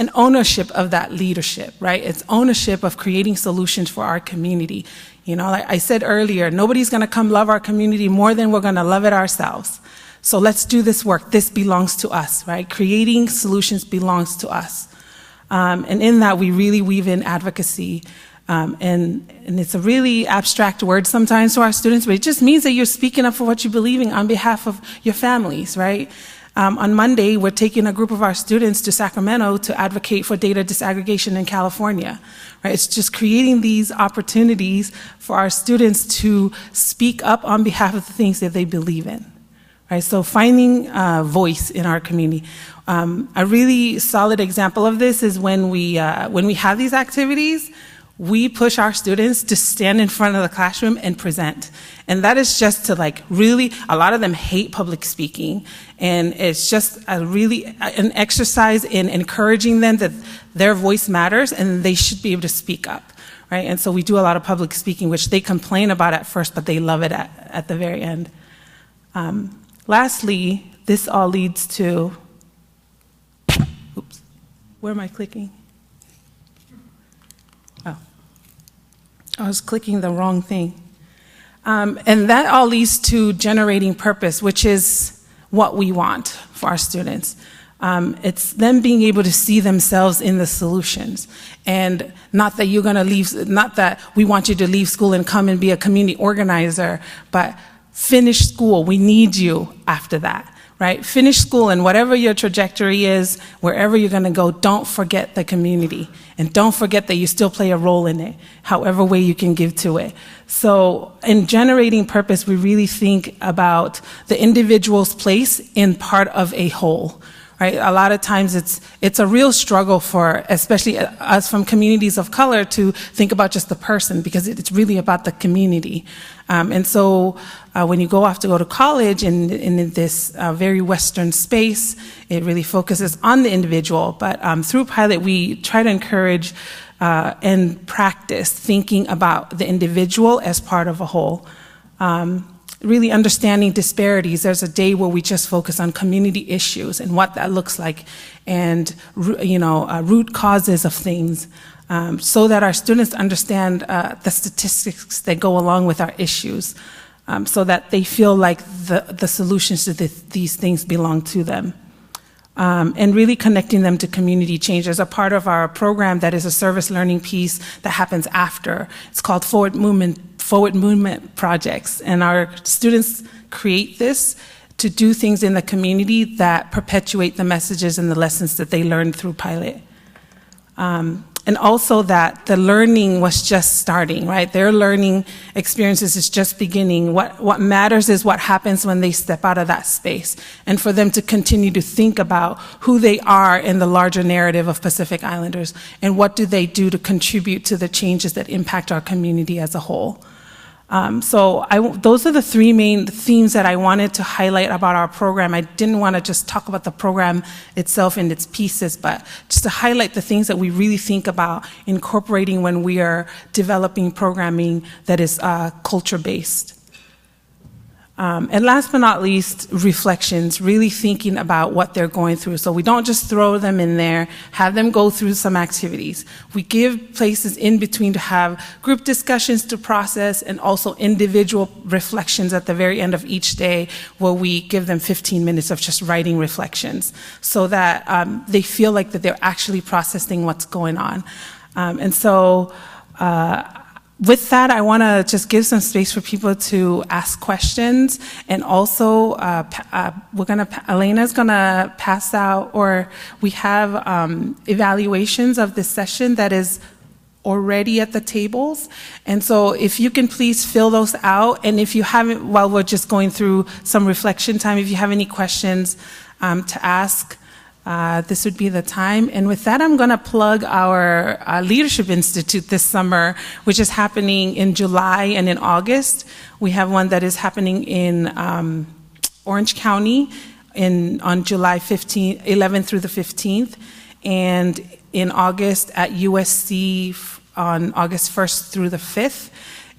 S1: And ownership of that leadership, right? It's ownership of creating solutions for our community. You know, like I said earlier, nobody's gonna come love our community more than we're gonna love it ourselves. So let's do this work. This belongs to us, right? Creating solutions belongs to us. And in that, we really weave in advocacy. And it's a really abstract word sometimes to our students, but it just means that you're speaking up for what you believe in on behalf of your families, right? On Monday, we're taking a group of our students to Sacramento to advocate for data disaggregation in California. Right? It's just creating these opportunities for our students to speak up on behalf of the things that they believe in. Right? So finding voice in our community. A really solid example of this is when we have these activities, we push our students to stand in front of the classroom and present. And that is just to like really, a lot of them hate public speaking. And it's just an exercise in encouraging them that their voice matters and they should be able to speak up, right? And so we do a lot of public speaking, which they complain about at first, but they love it at the very end. Lastly, this all leads to, oops, where am I clicking? I was clicking the wrong thing. And that all leads to generating purpose, which is what we want for our students. It's them being able to see themselves in the solutions. And not that you're gonna leave, not that we want you to leave school and come and be a community organizer, but finish school, we need you after that. Right? Finish school, and whatever your trajectory is, wherever you're gonna go, don't forget the community. And don't forget that you still play a role in it, however way you can give to it. So in generating purpose, we really think about the individual's place in part of a whole. Right? A lot of times it's a real struggle for, especially us from communities of color, to think about just the person, because it's really about the community. And so when you go off to go to college in this very Western space, it really focuses on the individual. But through Pilot, we try to encourage and practice thinking about the individual as part of a whole. Really understanding disparities. There's a day where we just focus on community issues and what that looks like, and root causes of things, so that our students understand the statistics that go along with our issues, so that they feel like the solutions to these things belong to them. And really connecting them to community change. There's a part of our program that is a service learning piece that happens after. It's called Forward Movement Projects. And our students create this to do things in the community that perpetuate the messages and the lessons that they learned through Pilot. And also that the learning was just starting, right? Their learning experiences is just beginning. What matters is what happens when they step out of that space, and for them to continue to think about who they are in the larger narrative of Pacific Islanders, and what do they do to contribute to the changes that impact our community as a whole. Those are the three main themes that I wanted to highlight about our program. I didn't want to just talk about the program itself and its pieces, but just to highlight the things that we really think about incorporating when we are developing programming that is culture-based. And last but not least, reflections, really thinking about what they're going through. So we don't just throw them in there, have them go through some activities. We give places in between to have group discussions to process, and also individual reflections at the very end of each day, where we give them 15 minutes of just writing reflections, so that they feel like that they're actually processing what's going on. With that, I want to just give some space for people to ask questions, and also Elena's going to pass out, or we have evaluations of this session that is already at the tables. And so if you can please fill those out, and if you haven't, while we're just going through some reflection time, if you have any questions to ask, this would be the time. And with that, I'm going to plug our Leadership Institute this summer, which is happening in July and in August. We have one that is happening in Orange County on July 11th through the 15th, and in August at USC on August 1st through the 5th.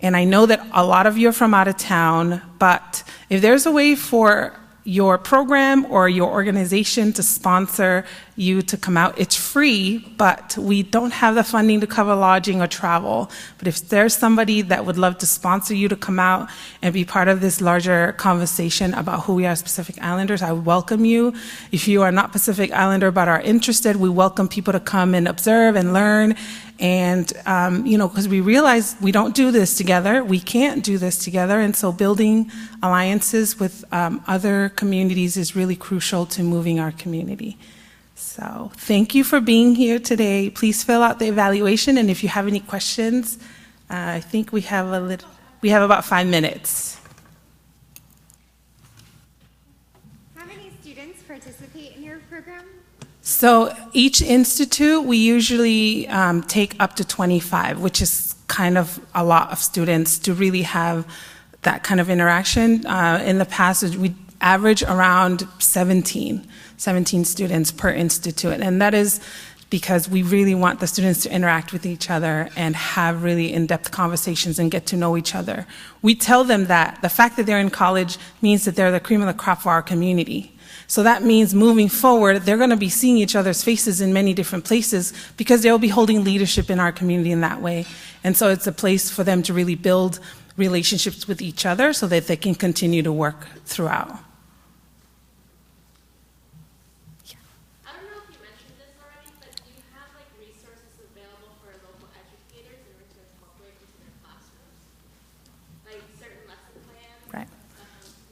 S1: And I know that a lot of you are from out of town, but if there's a way for your program or your organization to sponsor you to come out, it's free, but we don't have the funding to cover lodging or travel. But if there's somebody that would love to sponsor you to come out and be part of this larger conversation about who we are as Pacific Islanders, I welcome you. If you are not Pacific Islander but are interested, we welcome people to come and observe and learn. And, because we realize we don't do this together, we can't do this together, and so building alliances with other communities is really crucial to moving our community. So thank you for being here today. Please fill out the evaluation, and if you have any questions, I think we have about 5 minutes.
S11: How many students participate in your program?
S1: So each institute, we usually take up to 25, which is kind of a lot of students to really have that kind of interaction. In the past, we average around 17 students per institute, and that is because we really want the students to interact with each other and have really in-depth conversations and get to know each other. We tell them that the fact that they're in college means that they're the cream of the crop for our community. So that means moving forward, they're going to be seeing each other's faces in many different places because they'll be holding leadership in our community in that way. And so it's a place for them to really build relationships with each other so that they can continue to work throughout.
S12: I don't know if you mentioned this already, but do you have resources available for local educators in order to incorporate into their classrooms? Like certain lesson plans?
S1: Right.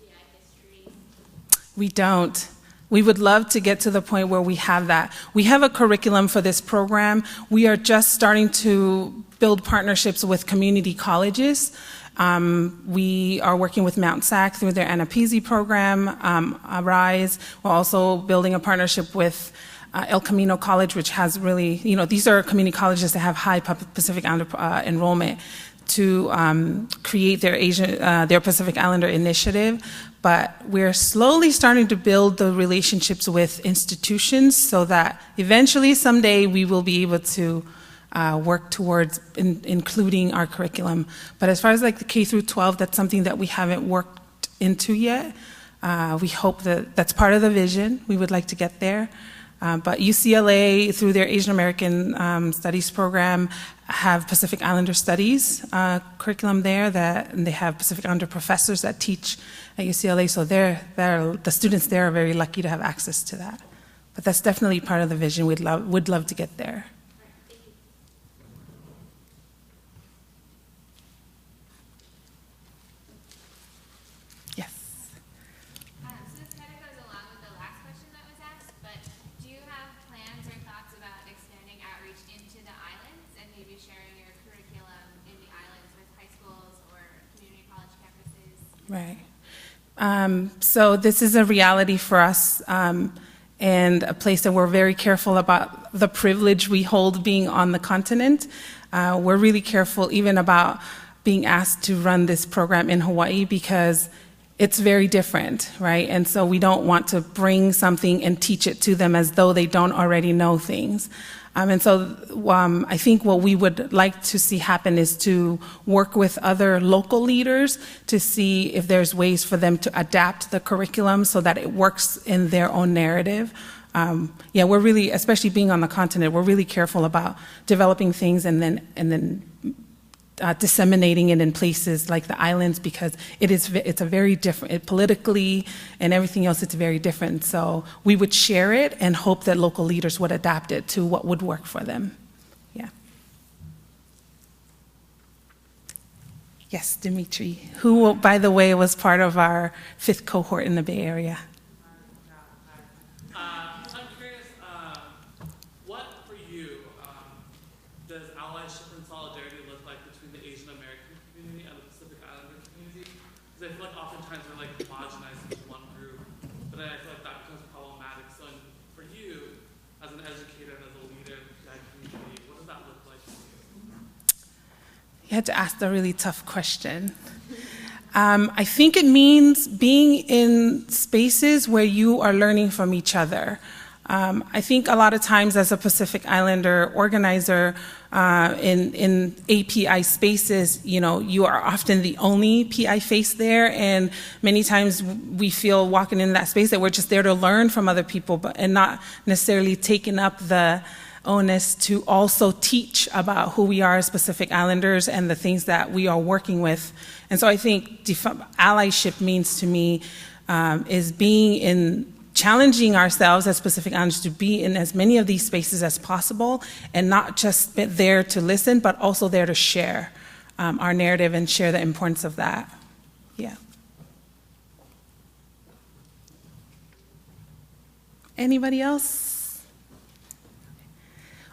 S12: PI history?
S1: We don't. We would love to get to the point where we have that. We have a curriculum for this program. We are just starting to build partnerships with community colleges. We are working with Mount SAC through their APIASF program, Arise. We're also building a partnership with El Camino College, which has really, these are community colleges that have high Pacific Islander enrollment, to create their Pacific Islander initiative. But we're slowly starting to build the relationships with institutions so that eventually someday we will be able to work towards including our curriculum. But as far as the K through 12, that's something that we haven't worked into yet. We hope that that's part of the vision. We would like to get there. But UCLA, through their Asian American Studies program, have Pacific Islander Studies curriculum there, and they have Pacific Islander professors that teach at UCLA, so the students there are very lucky to have access to that. But that's definitely part of the vision. Would love to get there. Yes.
S11: So this kind of goes along with the last question that was asked, but do you have plans or thoughts about extending outreach into the islands and maybe sharing your curriculum in the islands with high schools or community college campuses?
S1: Right. So this is a reality for us, and a place that we're very careful about the privilege we hold being on the continent. We're really careful even about being asked to run this program in Hawaii because it's very different, right? And so we don't want to bring something and teach it to them as though they don't already know things. And so I think what we would like to see happen is to work with other local leaders to see if there's ways for them to adapt the curriculum so that it works in their own narrative. We're really, especially being on the continent, we're really careful about developing things and then disseminating it in places like the islands because it's a very different, politically and everything else, it's very different. So we would share it and hope that local leaders would adapt it to what would work for them. Yeah. Yes, Dimitri, who, by the way, was part of our 5th cohort in the Bay Area.
S13: I'm curious, what for you does allyship and solidarity look like between the Asian American community and the Pacific Islander community? Because I feel like oftentimes we're homogenized into one group, but then I feel like that becomes problematic. So for you,
S1: You had to ask the really tough question. I think it means being in spaces where you are learning from each other. I think a lot of times as a Pacific Islander organizer in API spaces, you know, you are often the only PI face there, and many times we feel walking in that space that we're just there to learn from other people, and not necessarily taking up the onus to also teach about who we are as Pacific Islanders and the things that we are working with. And so I think allyship means to me is being in, challenging ourselves as Pacific Islanders to be in as many of these spaces as possible, and not just there to listen, but also there to share our narrative and share the importance of that. Yeah. Anybody else?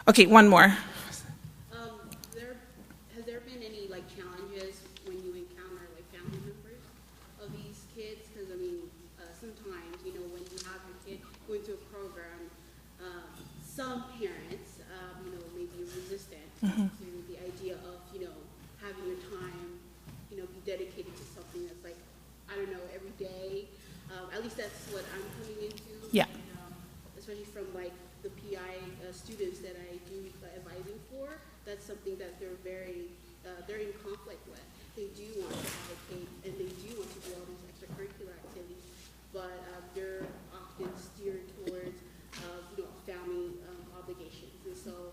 S1: Okay, one more.
S4: Has there been any like challenges when you encounter like family members of these kids? Because I mean, sometimes you know when you have your kid going to a program, some parents, you know, may be resistant to the idea of having your time, be dedicated to something that's like, I don't know, every day. At least that's what I'm coming into.
S1: Yeah.
S4: Especially from like the PI students that I do advising for, that's something that they're they're in conflict with. They do want to advocate and they do want to do all these extracurricular activities, but they're often steered towards family obligations. And so,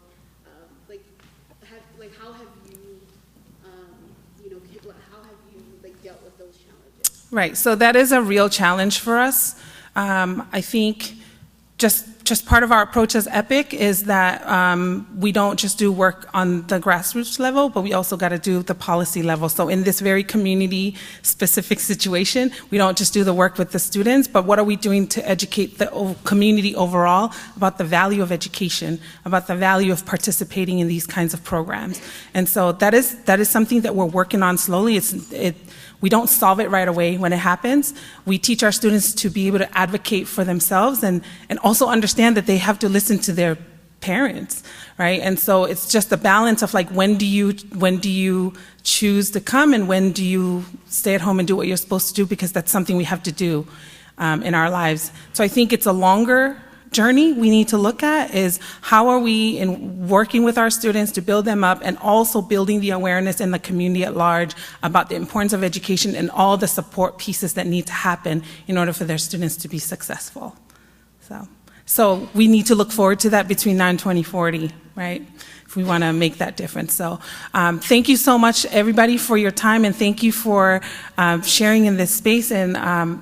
S4: how have you, how have you dealt with those challenges?
S1: Right. So that is a real challenge for us. I think just part of our approach as EPIC is that we don't just do work on the grassroots level, but we also got to do the policy level. So in this very community-specific situation, we don't just do the work with the students, but what are we doing to educate the community overall about the value of education, about the value of participating in these kinds of programs. And so that is something that we're working on slowly. We don't solve it right away when it happens. We teach our students to be able to advocate for themselves and also understand that they have to listen to their parents, right? And so it's just a balance of like, when do you choose to come and when do you stay at home and do what you're supposed to do, because that's something we have to do in our lives. So I think it's a longer journey we need to look at, is how are we in working with our students to build them up, and also building the awareness in the community at large about the importance of education and all the support pieces that need to happen in order for their students to be successful. So we need to look forward to that between now and 2040, right? If we want to make that difference. So thank you so much, everybody, for your time, and thank you for sharing in this space. And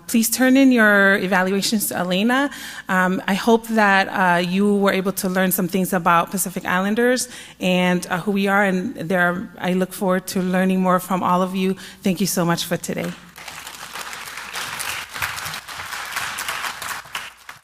S1: please turn in your evaluations to Elena. I hope that you were able to learn some things about Pacific Islanders and who we are. And I look forward to learning more from all of you. Thank you so much for today.